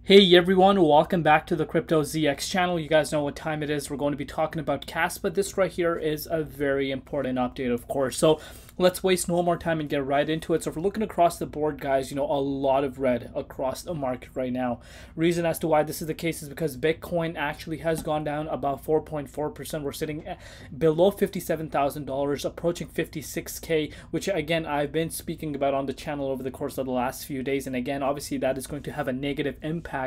Hey everyone, welcome back to the Crypto ZX channel. You guys know what time it is. We're going to be talking about CASPA, but this right here is a very important update, of course. So let's waste no more time and get right into it. So if we're looking across the board, guys, a lot of red across the market right now. Reason as to why this is the case is because Bitcoin actually has gone down about 4.4%. We're sitting below $57,000, approaching 56K, which again, I've been speaking about on the channel over the course of the last few days. And again, obviously that is going to have a negative impact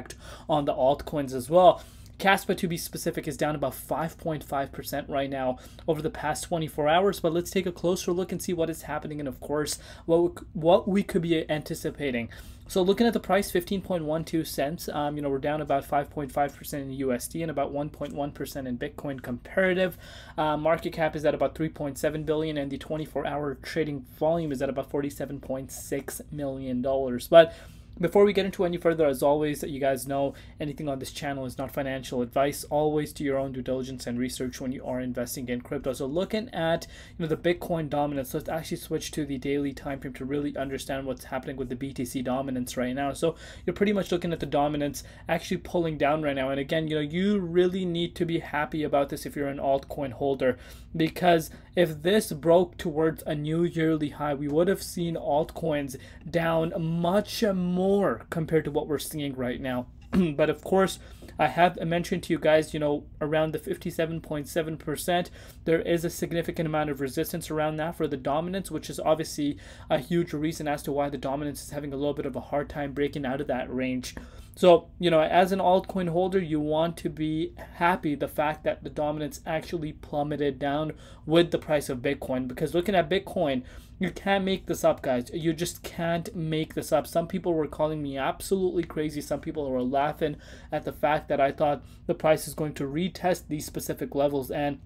on the altcoins as well. CASPA, to be specific, is down about 5.5% right now over the past 24 hours. But let's take a closer look and see what is happening and, of course, what we could be anticipating. So looking at the price, 15.12 cents, we're down about 5.5% in USD and about 1.1% in Bitcoin comparative. Market cap is at about 3.7 billion and the 24-hour trading volume is at about $47.6 million. But before we get into any further, as always, you guys know anything on this channel is not financial advice. Always do your own due diligence and research when you are investing in crypto. So looking at the Bitcoin dominance, let's actually switch to the daily time frame to really understand what's happening with the BTC dominance right now. So you're pretty much looking at the dominance actually pulling down right now. And again, you really need to be happy about this if you're an altcoin holder, because if this broke towards a new yearly high, we would have seen altcoins down much more compared to what we're seeing right now. But of course, I have mentioned to you guys, around the 57.7%, there is a significant amount of resistance around that for the dominance, which is obviously a huge reason as to why the dominance is having a little bit of a hard time breaking out of that range. So, as an altcoin holder, you want to be happy the fact that the dominance actually plummeted down with the price of Bitcoin, because looking at Bitcoin, you can't make this up, guys. You just can't make this up. Some people were calling me absolutely crazy. Some people were laughing at the fact that I thought the price is going to retest these specific levels, and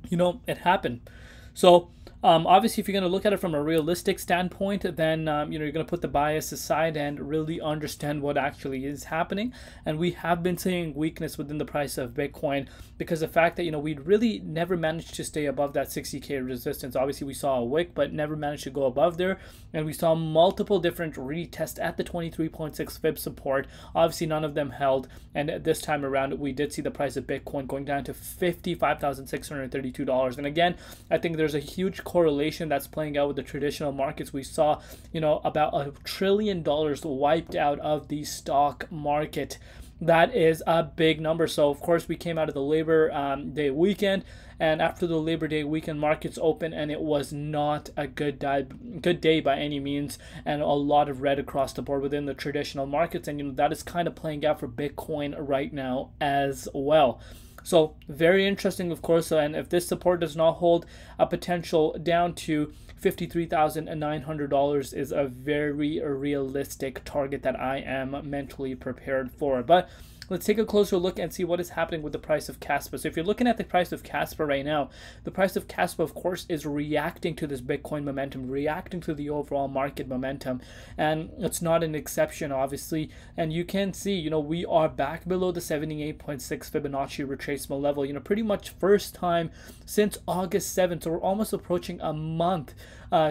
it happened. So obviously, if you're going to look at it from a realistic standpoint, then you're going to put the bias aside and really understand what actually is happening. And we have been seeing weakness within the price of Bitcoin because the fact that we really never managed to stay above that 60K resistance. Obviously, we saw a wick, but never managed to go above there. And we saw multiple different retests at the 23.6 fib support. Obviously, none of them held. And this time around, we did see the price of Bitcoin going down to $55,632. And again, I think there's a huge correlation that's playing out with the traditional markets. We saw, about $1 trillion wiped out of the stock market. That is a big number. So of course we came out of the Labor Day weekend, and after the Labor Day weekend, markets open, and it was not a good day by any means, and a lot of red across the board within the traditional markets. And that is kind of playing out for Bitcoin right now as well. So very interesting, of course, and if this support does not hold, a potential down to $53,900 is a very realistic target that I am mentally prepared for. But let's take a closer look and see what is happening with the price of CASPA. So if you're looking at the price of CASPA right now, the price of CASPA, of course, is reacting to this Bitcoin momentum, reacting to the overall market momentum. And it's not an exception, obviously. And you can see, we are back below the 78.6 Fibonacci retracement level, pretty much first time since August 7th. So we're almost approaching a month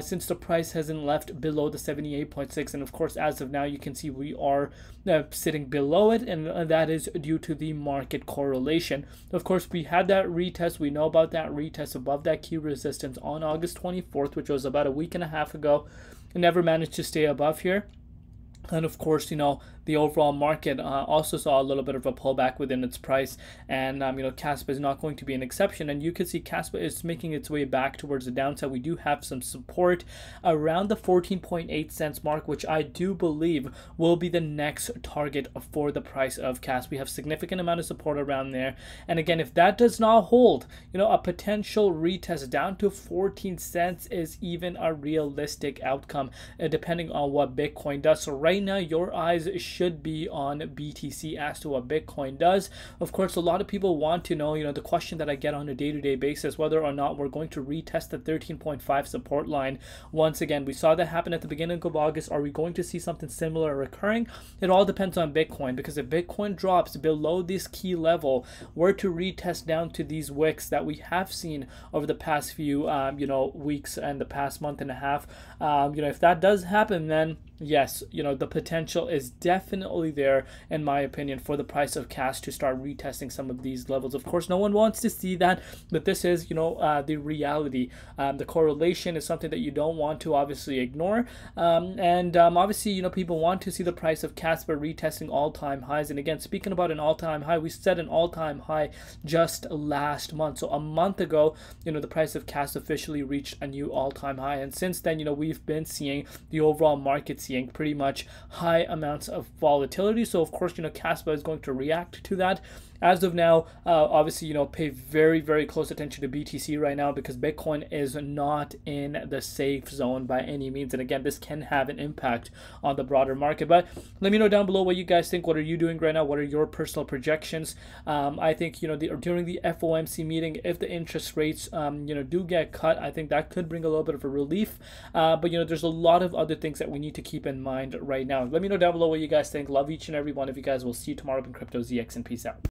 since the price hasn't left below the 78.6. And of course, as of now, you can see we are sitting below it, and that is due to the market correlation. Of course, we had that retest. We know about that retest above that key resistance on August 24th, which was about a week and a half ago. It never managed to stay above here. And of course, the overall market also saw a little bit of a pullback within its price, and CASPA is not going to be an exception. And you can see CASPA is making its way back towards the downside. We do have some support around the 14.8 cents mark, which I do believe will be the next target for the price of CASPA. We have significant amount of support around there, and again, if that does not hold, a potential retest down to 14 cents is even a realistic outcome, depending on what Bitcoin does. So right now, your eyes should be on BTC as to what Bitcoin does. Of course, a lot of people want to know, the question that I get on a day-to-day basis, whether or not we're going to retest the 13.5 support line. Once again, we saw that happen at the beginning of August. Are we going to see something similar occurring? It all depends on Bitcoin, because if Bitcoin drops below this key level, were to retest down to these wicks that we have seen over the past few, weeks and the past month and a half, if that does happen, then yes, the potential is definitely there, in my opinion, for the price of cash to start retesting some of these levels. Of course, no one wants to see that, but this is, the reality. The correlation is something that you don't want to obviously ignore. And obviously, people want to see the price of Casper retesting all-time highs. And again, speaking about an all-time high, we set an all-time high just last month. So a month ago, the price of CAS officially reached a new all-time high. And since then, we've been seeing the overall market seeing pretty much high amounts of volatility. So of course, Casper is going to react to that. As of now, obviously, pay very, very close attention to BTC right now, because Bitcoin is not in the safe zone by any means. And again, this can have an impact on the broader market. But let me know down below what you guys think. What are you doing right now? What are your personal projections? I think, during the FOMC meeting, if the interest rates, do get cut, I think that could bring a little bit of a relief. But, there's a lot of other things that we need to keep in mind right now. Let me know down below what you guys think. Love each and every one of you guys. We'll see you tomorrow in Crypto ZX, and peace out.